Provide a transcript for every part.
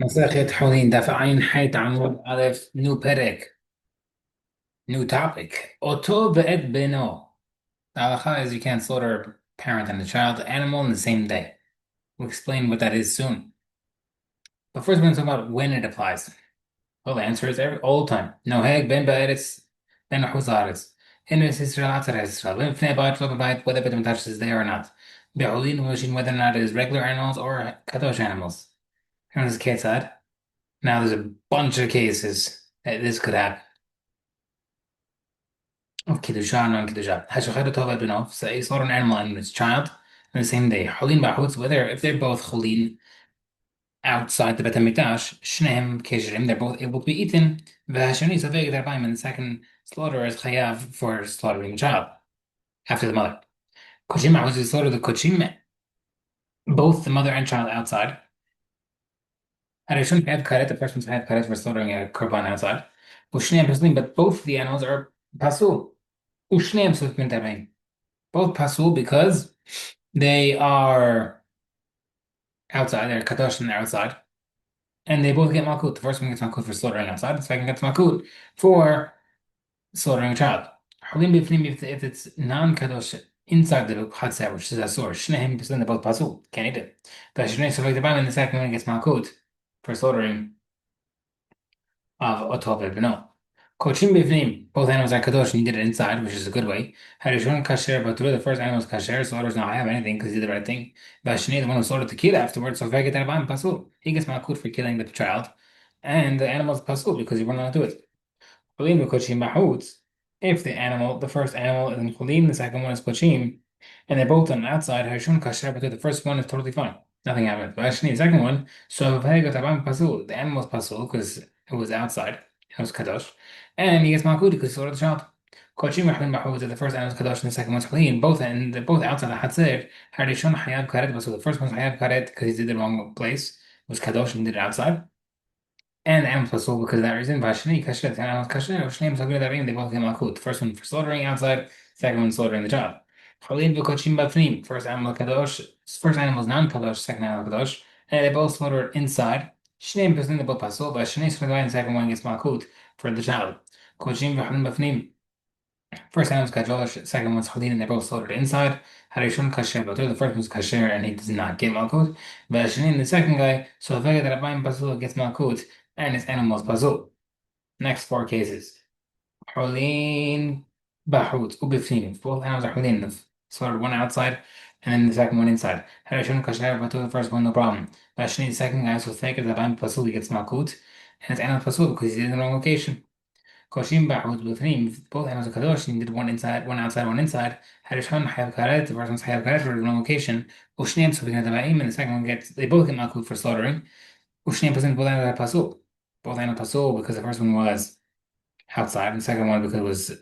Masachet Hullin Daf Ayin Hayt Amud Aleph, new perek, new topic. Oto ve'et beno. The halacha is you can't slaughter a parent and a child animal in the same day. We'll explain what that is soon. But first, we're going to talk about when it applies. Well, the answer is all the time. Noheg ben ba'eretz ben huzaretz. Enes Israel atzar Israel. Ben fnei ba'at lo b'bayit, whether Beit HaMikdash is there or not. Be'olin u'moshin, whether or not it is regular animals or kadosh animals. Everyone's a ketzad. Now there's a bunch of cases that this could happen. Of Kiddusha, non-Kiddusha. Hashachar Tova Benov, so you slaughter an animal and its child on the same day. Cholin Bahutz, whether if they're both Cholin outside the Bet HaMikdash, Shneim Kesherim, they're both able to be eaten. V'hashani Saveg Darbaim, and the second slaughter is Chayav for slaughtering the child after the mother. Kochim Bahutz, you slaughter the Kochim, both the mother and child outside. Harishon Chayav Karet, the first one's Chayav Karet for slaughtering a Korban outside. Ushneim Paslim, but both the animals are Pasul. Ushneim Sufmin Darbaim. Both pasul because they are outside, they're kadosh and they're outside, and they both get malkut. The first one gets malkut for slaughtering outside, the second gets malkut for slaughtering a child. Halim b'fnim, if it's non-kadosh inside the chatzah, which is asur, shneim b'fnim, they're both pasul, can't eat it. But shnei sofek the and the second one gets malkut for slaughtering of otov b'no. Kochim b'fnim, both animals are kadosh and you did it inside, which is a good way. Harishon kasher, but the first animal is kasher, slaughters not have anything because he did the right thing. Vashni, the one who slaughtered the kid afterwards, so veget arbaim pasul. He gets malkut for killing the child, and the animal is pasul because he will not do it. Cholim v'kochim b'chutz. If the animal, the first animal is in cholim, the second one is kochim, and they're both on the outside, harishon kasher, but the first one is totally fine. Nothing happened. Vashni, the second one, so veget arbaim pasul. The animal is pasul because it was outside. It was kadosh. And he gets malkut because he slaughtered the child. Kochim Rahman Mahmoud, the first animal is kadosh and the second one's clean. Both and they're both outside the Hatzir. Harishon Hayab Karet, so the first one's Hayab Karet because he did the wrong place. It was kadosh and did it outside. And the animal pasul because of that reason. Vashni Kasher, the animal kasher. Shneim Sagir Darim, they both get malkut. The first one for slaughtering outside, second one slaughtering the child. Chalin v'kochim b'fnim. First animal kadosh, first animal is non-kadosh, second animal kadosh, and they both slaughtered inside. Shneim b'fnim, they both pasul. Vashni Sagir, the second one gets malkut for the child. Kochim v'chalin b'fnim. First animal is kadosh, second one's chalin, and they're both slaughtered inside. Harishon kasher, but the first one's kasher, and he does not get malkut. Vashni, the second guy, so v'eged rabbaim pasul gets malkut, and his animal is pasul. Next four cases. Hulin bahut ubifnim. Both animals are hulin. Slaughtered one outside and then the second one inside. Harishon kasher batu, the first one no problem. Vashni, the second guy, so fake as rabbaim pasul, he gets malkut, and his animal is pasul because he's in the wrong location. Koshim ba'ud b'fnim, both animals are kadosh, and did one inside, one outside, one inside. Harishon hayav karet, the first one's hayav karet for the wrong location. Ushneim sufik nadabaim, and the second one gets, they both get malkut for slaughtering. Ushneim percent both animals are pasul. Both animals pasul because the first one was outside, and the second one because it was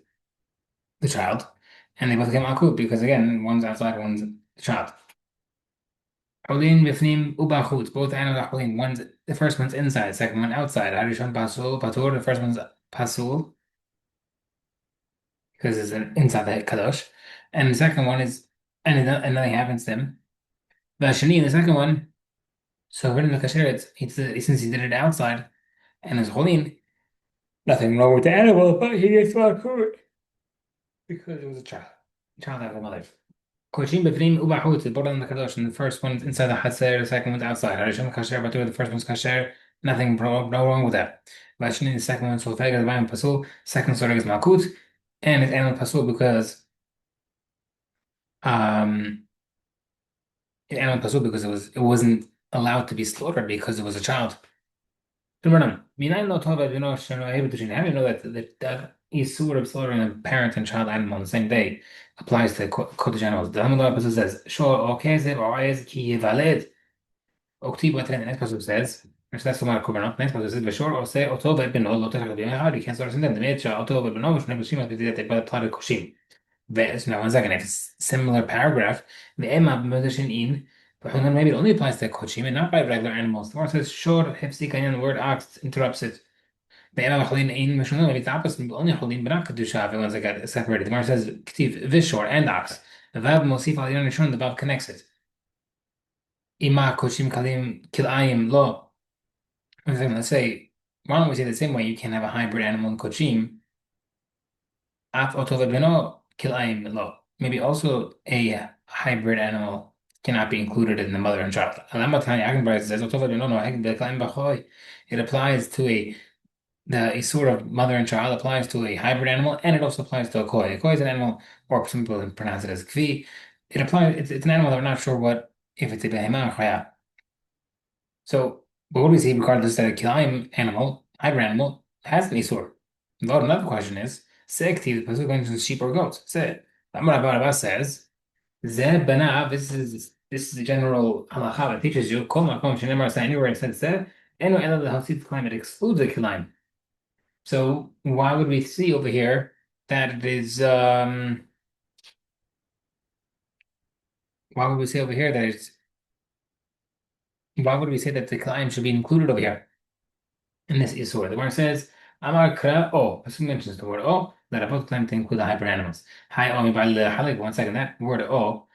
the child. And they both get malkut because again, one's outside, one's the child. Hulin b'fnim ubachut, both animals are hulin. One's, the first one's inside, the second one outside. Harishon pasul, patur, the first one's pasul because it's inside the kadosh, and the second one is, and nothing happens to him. Vashani, the second one, so written the kasher, since he did it outside and it's holin, nothing wrong with the animal, but he gets malkut because it was a child out of the mother. Kochim b'fnim ubachut, the border on the kadosh, and the first one's inside the hatzer, the second one's outside. Harishon kasher, but the first one's kasher, nothing wrong, no wrong with that. Vashani, the second one, so fega the bayim pasul, second sort is malkut, and it's animal pasul because it animal pasul because it wasn't allowed to be slaughtered because it was a child. How do you know that Isur of slaughtering a parent and child animal on the same day applies to Kodesh animals? The Hamid Pasuk says, Shor or Kezev or Ayez ki yivaled. Oktib what the next Pasuk says, which that's the Korbanot. Next Pasuk says, Veshor or say Oto Beno, Lotel Rabbi, you can't start in them. The Mecha Oto Beno, which never seems to be that they apply to Koshim. Now, one second, if it's similar paragraph, the Ema position in, but maybe it only applies to Kochim and not by regular animals. The word says, Shor, Hefsi Kanyan, the word ox interrupts it. The Ema Cholin in Mishunah, maybe it's opposite, only Cholin, but not Kedusha, the ones that got separated. The word says, Ktiv, Vishor, and ox. The Vav Mosif al Yon Rishon, the Vav connects it. Ima Kochim Kalim Kilayim Lo. Let's say, why don't we say the same way you can have a hybrid animal in kochim, af otov beno kilayim lo. Maybe also a hybrid animal cannot be included in the mother and child. Lama Tanya Agenbright says otov beno no heg b'kilayim b'choy. It applies to the sort of mother and child applies to a hybrid animal, and it also applies to a koi. A koi is an animal, or some people pronounce it as kvi. It applies. It's an animal that we're not sure what if it's a behema or chaya. So, but what do we see regardless that a kilaim animal, hybrid animal, has an isur? Well, another question is, sekti, the pasuk mentions sheep or goats. Say, Amar Abba says, Zeh banav, this is the general halacha that teaches you, kol makom shenemar sa anywhere it says zeh, eno ela lehasit kilaim, it excludes the kilaim. So why would we see over here that it is why would we say over here that it's why would we say that the kilaim should be included over here? And this is where the word says, Amar Kra O. This mentions the word O, that I both claim to include the hybrid animals. Hi, O, Halik, 1 second. That word O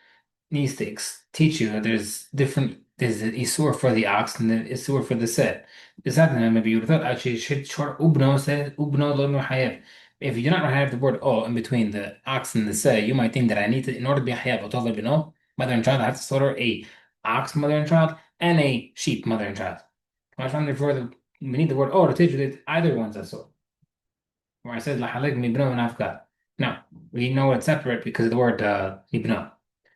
needs to teach you that there's an Isur for the ox and an Isur for the set. It's not that maybe you would have thought actually should short Ubno says Ubno lo Hayev. If you do not have the word O in between the ox and the set, you might think that I need to, in order to be Hayev, Otov Bino, mother and child, I have to slaughter a ox mother and child and a sheep mother and child. Therefore, we need the word "or" to teach you that either one's a soul. Where I said "lahalik mibno nafka." Now we know it's separate because of the word mibno.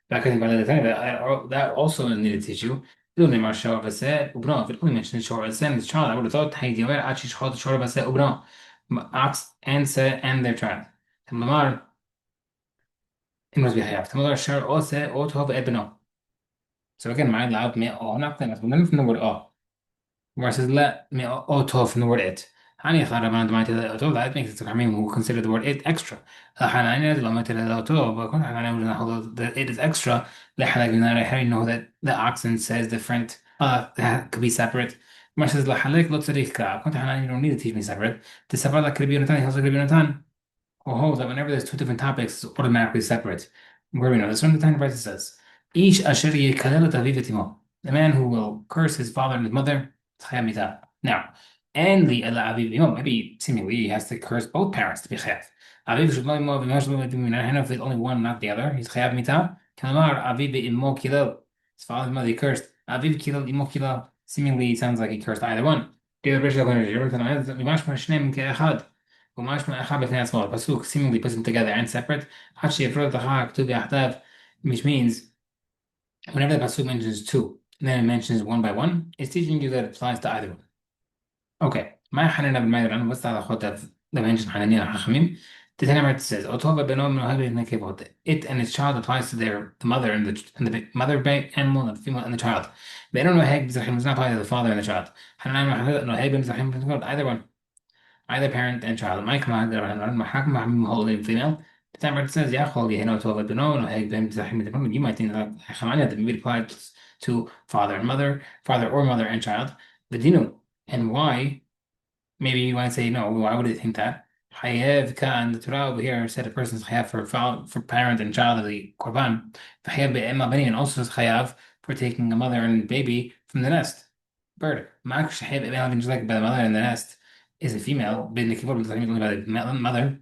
That also needed to teach you. بدون ما الشعور بس وبناء في الأول mentioned short as this child. I would have thought هيدي وين actually short بس وبناء ox and se and their child. تمام it must be hayaf. تمام الشعر أو se أو تهو ابنه. So again معي لعب me أو nothing. بس من the word أو. Versus let me auto from the word it. Hani thought about the auto that makes it I mean we'll consider the word it extra. Hanani لما تلا auto بكون حنا that it is extra. لحنا قلنا how you know that the accent says different that could be separate. Versus لحالك لو تصريخ كا كنت حنا you don't need to teach me separate. تسافر لك كربيونتان يحصل كربيونتان. Or hold that whenever there's two different topics, it's automatically separate. Where we know this one, the Tanya Brisa says, Ish asher yikalel timo. The man who will curse his father and his mother, tzchaya mita. Now, and the ela aviv imo, maybe seemingly he has to curse both parents to be chayav. Aviv shulay mo v'mash lo v'dim I know if it's only one, not the other. He's chayav mita. Kalamar aviv imo kilel. His father and mother he cursed. Aviv kilel imo kilel. Seemingly it sounds like he cursed either one. The other Brisa going to v'mash shneim ke'echad. وماشي أخاب اثنين أصغر pasuk seemingly puts them together and separate actually يفرض لها كتب يحتاج which means whenever the pasuk mentions two and then it mentions one by one it's teaching you that it applies to either one. Okay ما حننا بالماير أنا بس على خاطر the mention حنانين الحخمين the Tanakh says أطوبة بينهم من هذه النكبات it and its child applies to the mother and the mother animal and the female and the child بينهم نهاية بزحمة does not apply to the father and the child حننا نهاية بزحمة either one either parent and child. My command female. The time it says Yachol Yeheno Tova Beno no Heg Ben Zahim. You might think that Hamanya that maybe applies to father and mother, father or mother and child. The Dinu. And why? Maybe you might say no, why would they think that? Hayev Khan, the Torah over here said a person's Hayav for parent and child of the Korban. Hayev Be'ema Beni and also says Hayav for taking a mother and baby from the nest. Bird. Mak Shahev Be'ema just like by the mother in the nest is a female, by the mother.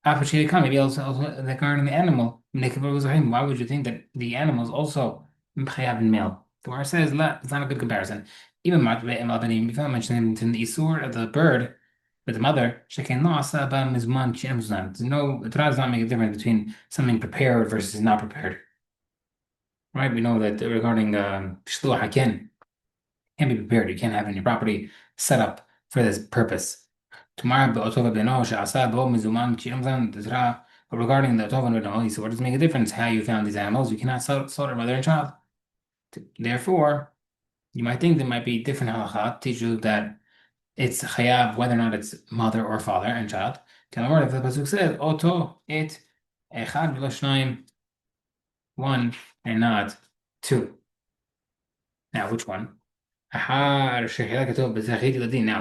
After she come, maybe also the current the animal. Why would you think that the animals also have male? The Gemara says, "La, it's not a good comparison." Even if I mentioned in the Isur of the bird with the mother, there's no, the Torah does not make a difference between something prepared versus not prepared. Right? We know that regarding Shluah Haken, can't be prepared. You can't have it in your property set up for this purpose. Tomorrow, but regarding the Tovan Beno, so what does it make a difference how you found these animals? You cannot slaughter mother and child. Therefore, you might think there might be different halakha teach you that it's chayav whether or not it's mother or father and child. If the pasuk says oto it echad v'lo one and not two. Now, which one? Now,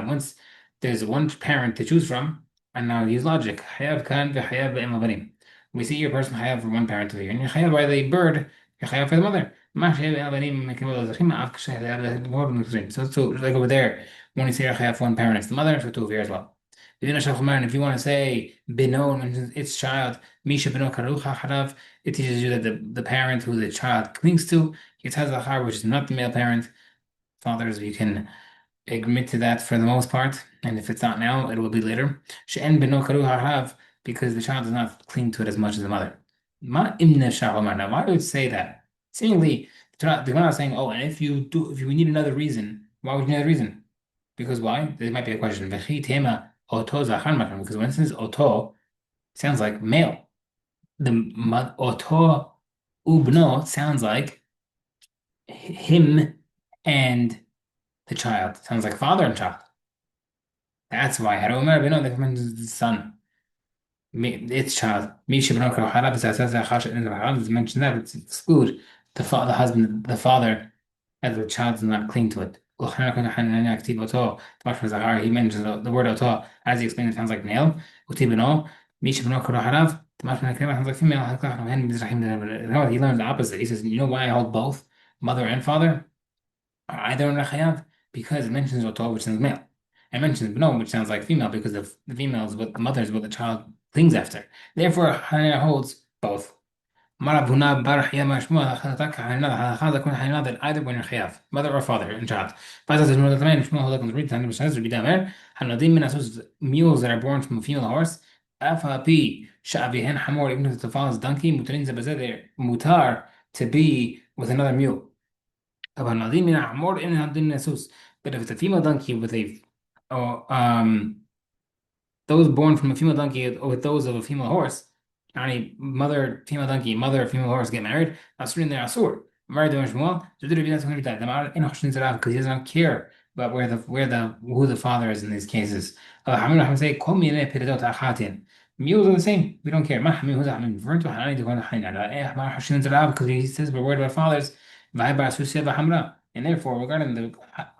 once there's one parent to choose from, and now use logic. We see your person hayav for one parent over here, and you hayav by the bird, you hayav for the mother. So like over there, when you say have one parent, it's the mother, so two over here as well. If you want to say Bino mentions its child, Misha Bino Karucha Harav, it teaches you that the parent who the child clings to, Yitzhak Zachar, which is not the male parent. Fathers, you can admit to that for the most part, and if it's not now, it will be later. She'en beno karu harav, because the child does not cling to it as much as the mother. Ma imne shahomar. Now, why would it say that? Seemingly, the Gemara is saying, oh, and if you need another reason, why would you need another reason? Because why? There might be a question. V'chi tema oto zachar makam, because when it says oto, it sounds like male. Oto ubno sounds like him and the child. Sounds like father and child. That's why Haromar Beno the son. Its child. Misha Beno Harab is mentioned that it's exclude the husband, the father, as the child does not cling to it. He mentions the word oto, as he explained, it sounds like male. Uti Beno, Misha Beno Harav, sounds like female. He learns the opposite. He says, you know why I hold both, mother and father? Either in Rechayav, because it mentions Otto, which sounds male. It mentions Bno, which sounds like female, because the female is what the mother is what the child clings after. Therefore, Hanina holds both. Marabuna bar Hiyama Shmuel, that either when you're Chayav, mother or father and child. Fazas is another man, Shmuel Holak on the read, Tanu Bashaz, Rabbi Damer, Hanadim Minasus, mules that are born from a female horse, Afa Sha'avihen Hamor, even if the father's donkey, Mutarin Zabazeh, mutar to be with another mule. طبعا عظيم من عمور إن عندنا ناسوس. But if it's a female donkey with a or those born from a female donkey or with those of a female horse, يعني mother female donkey, mother female horse get married, أصلين they're أصور. Married to Shmuel, so did it be that somebody died. The matter in Hoshin Zerav because he doesn't care about where the who the father is in these cases. حمل say كل ميلاد بيردات أخاتين. Mules are the same. We don't care. ما حمل هو حمل referring to حناني تكون حين على إيه ما Hoshin Zerav because he says we're worried about fathers. Vaibar Susia Hamra. And therefore, regarding the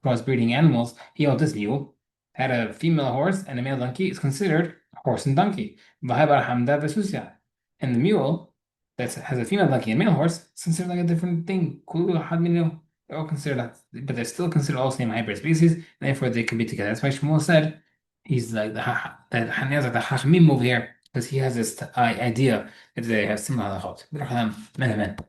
crossbreeding animals, he held this view had a female horse and a male donkey is considered a horse and donkey. Vaibar Hamda Vesusia. And the mule that has a female donkey and male horse is considered like a different thing. They're all considered but they're still considered all same hybrid species, and therefore they can be together. That's why Shmuel said he's like that Hanez like the Hachmim over here, because he has this idea that they have similar halachot.